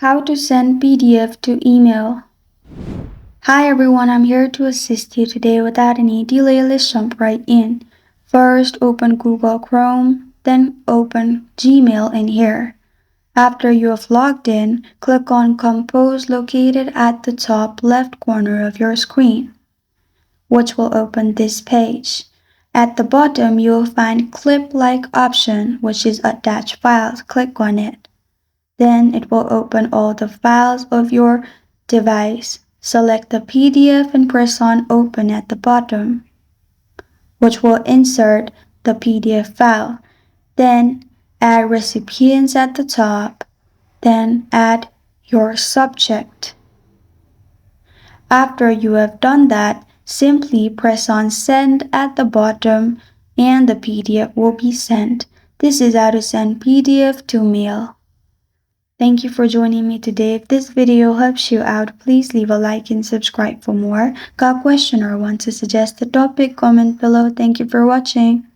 How to send PDF to email. Hi everyone, I'm here to assist you today without any delay. Let's jump right in. First, open Google Chrome, then open Gmail in here. After you have logged in, click on Compose located at the top left corner of your screen, which will open this page. At the bottom, you'll find Clip-like option, which is Attach Files. Click on it. Then it will open all the files of your device. Select the PDF and press on Open at the bottom, which will insert the PDF file. Then add recipients at the top. Then add your subject. After you have done that, simply press on Send at the bottom and the PDF will be sent. This is how to send PDF to mail. Thank you for joining me today. If this video helps you out, please leave a like and subscribe for more. Got a question or want to suggest a topic? Comment below. Thank you for watching.